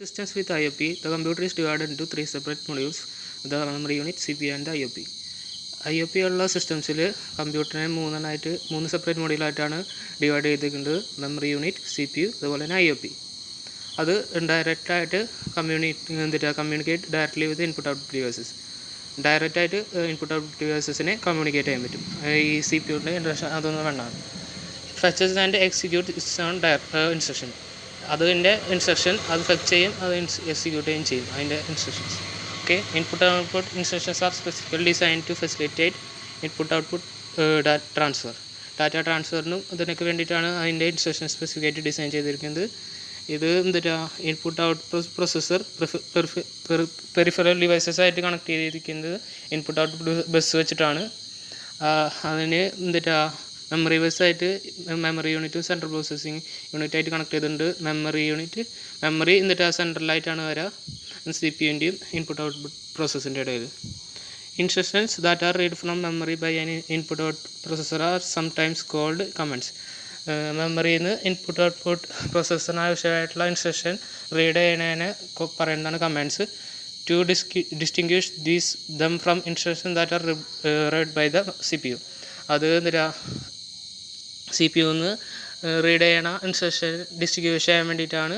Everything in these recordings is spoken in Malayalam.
Systems with IOP, the computer is divided into three separate modules: the memory unit, CPU and the IOP. IOP ഉള്ള സിസ്റ്റംസിൽ കമ്പ്യൂട്ടറിനെ മൂന്ന് സെപ്പറേറ്റ് മോഡ്യൂളായിട്ടാണ് ഡിവൈഡ് ചെയ്തിരിക്കുന്നത്: മെമ്മറി യൂണിറ്റ്, CPU, അതുപോലെ തന്നെ IOP. അത് ഡയറക്റ്റായിട്ട് communicate directly with input output devices. ഡയറക്റ്റായിട്ട് ഇൻപുട്ട് ഔട്ട്പുട്ട് ഡിവൈസസിനെ കമ്മ്യൂണിക്കേറ്റ് ചെയ്യാൻ പറ്റും. ഈ CPUൻ്റെ ഇൻട്രഷൻ അതൊന്നും വേണ്ടാണ്. ഫെച്ചസ് ആൻഡ് എക്സിക്യൂട്ട് ഇൻസ്ട്രക്ഷൻ, അതിൻ്റെ ഇൻസ്ട്രക്ഷൻ അത് ഫെച്ച് ചെയ്യും, അത് എക്സിക്യൂട്ട് ചെയ്യും അതിൻ്റെ instructions. Okay, input output instructions are specifically design to facilitate input output transfer. Data ട്രാൻസ്ഫറിനും ഇതിനൊക്കെ വേണ്ടിയിട്ടാണ് അതിൻ്റെ ഇൻസ്ട്രക്ഷൻ സ്പെസിഫിക്കായിട്ട് ഡിസൈൻ ചെയ്തിരിക്കുന്നത്. ഇത് input output processor peripheral devices ആയിട്ട് കണക്ട് ചെയ്തിരിക്കുന്നത് ഇൻപുട്ട് ഔട്ട്പുട്ട് ബസ് വെച്ചിട്ടാണ്. അതിന് മെമ്മറി ബസ്സായിട്ട് മെമ്മറി യൂണിറ്റും സെൻട്രൽ പ്രോസസ്സിങ് യൂണിറ്റായിട്ട് കണക്ട് ചെയ്തിട്ടുണ്ട്. മെമ്മറി സെൻട്രലായിട്ടാണ് വരിക, CPUൻ്റെയും ഇൻപുട്ട് ഔട്ട്പുട്ട് പ്രോസസ്സിൻ്റെ ഇടയിൽ. Instructions that are read from memory by an input output processor are sometimes called commands. മെമ്മറിയിൽ നിന്ന് ഇൻപുട്ട് ഔട്ട്പുട്ട് പ്രോസസ്സറിന് ആവശ്യമായിട്ടുള്ള ഇൻസ്ട്രക്ഷൻ റീഡ് ചെയ്യുന്നതിനെ പറയുന്നതാണ് commands. To distinguish them from instruction that are read by the CPU. അത് CPU നിന്ന് റീഡ് ചെയ്യണ ഇൻസ്ട്രക്ഷൻ ഡിസ്റ്റിങ്വിഷ് ചെയ്യാൻ വേണ്ടിയിട്ടാണ്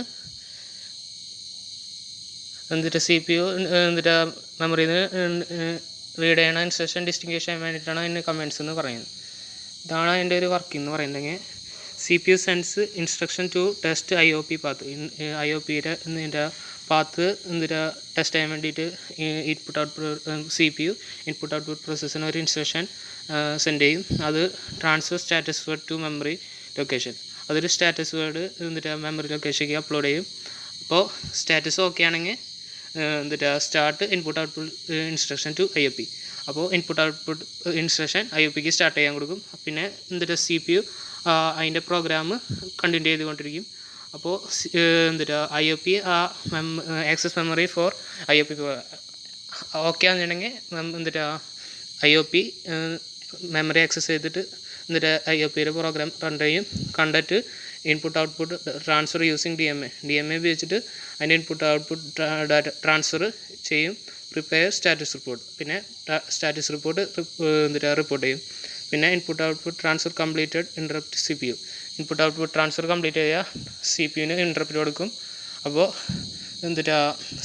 CPU മെമ്മറിയിൽ നിന്ന് റീഡ് ചെയ്യണ ഇൻസ്ട്രക്ഷൻ ഡിസ്റ്റിങ്വിഷ് ചെയ്യാൻ വേണ്ടിയിട്ടാണ് അതിന് കമാൻഡ്സ് എന്ന് പറയുന്നത്. ഇതാണ് അതിൻ്റെ ഒരു വർക്കിംഗ് എന്ന് പറയുന്നുണ്ടെങ്കിൽ. CPU sends instruction to test IOP path. IOPയുടെ പാത്ത് ടെസ്റ്റ് ചെയ്യാൻ വേണ്ടിയിട്ട് input output CPU input output പ്രോസസ്സിന് ഒരു ഇൻസ്ട്രക്ഷൻ സെൻഡ് ചെയ്യും. അത് transfer status word to memory location. അതൊരു സ്റ്റാറ്റസ് വേർഡ് മെമ്മറി ലൊക്കേഷനിലേക്ക് അപ്ലോഡ് ചെയ്യും. അപ്പോൾ സ്റ്റാറ്റസ് ഓക്കെ ആണെങ്കിൽ start input output instruction to IOP. അപ്പോൾ ഇൻപുട്ട് ഔട്ട്പുട്ട് ഇൻസ്ട്രക്ഷൻ IOPക്ക് സ്റ്റാർട്ട് ചെയ്യാൻ കൊടുക്കും. പിന്നെ CPU അതിൻ്റെ പ്രോഗ്രാം കണ്ടിന്യൂ ചെയ്തുകൊണ്ടിരിക്കും. അപ്പോൾ IOP access memory for IOP okay ആണെന്നുണ്ടെങ്കിൽ IOP മെമ്മറി ആക്സസ് ചെയ്തിട്ട് IOPയുടെ പ്രോഗ്രാം റൺ ചെയ്യും. കണ്ടിട്ട് input output transfer using DMA ഉപയോഗിച്ചിട്ട് അതിൻ്റെ ഇൻപുട്ട് ഔട്ട്പുട്ട് ഡാറ്റ ട്രാൻസ്ഫർ ചെയ്യും. Prepare status report. പിന്നെ സ്റ്റാറ്റസ് റിപ്പോർട്ട് റിപ്പോർട്ട് ചെയ്യും. പിന്നെ input output transfer completed interrupt CPU. Input output transfer complete ചെയ്യുക, CPUവിന് ഇൻറ്ററപ്റ്റ് കൊടുക്കും. അപ്പോൾ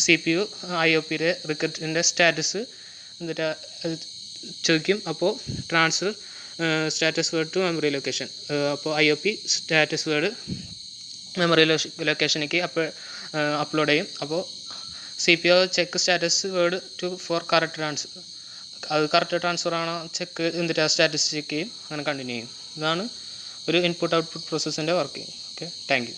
CPU IOPയുടെ റിക്വസ്റ്റിൻ്റെ സ്റ്റാറ്റസ് ചോദിക്കും. അപ്പോൾ transfer status word to memory location. അപ്പോൾ IOP സ്റ്റാറ്റസ് വേർഡ് മെമ്മറി ലൊക്കേഷനിലേക്ക് അപ്ലോഡ് ചെയ്യും. അപ്പോൾ CPU check status word for correct transfer. അത് കറക്റ്റ് ട്രാൻസ്ഫർ ആണോ ചെക്ക് സ്റ്റാറ്റസ് ചെക്ക് ചെയ്യും. അങ്ങനെ കണ്ടിന്യൂ ചെയ്യും. ഇതാണ് ഒരു ഇൻപുട്ട് ഔട്ട്പുട്ട് പ്രോസസ്സിൻ്റെ വർക്കിംഗ്. Okay, thank U.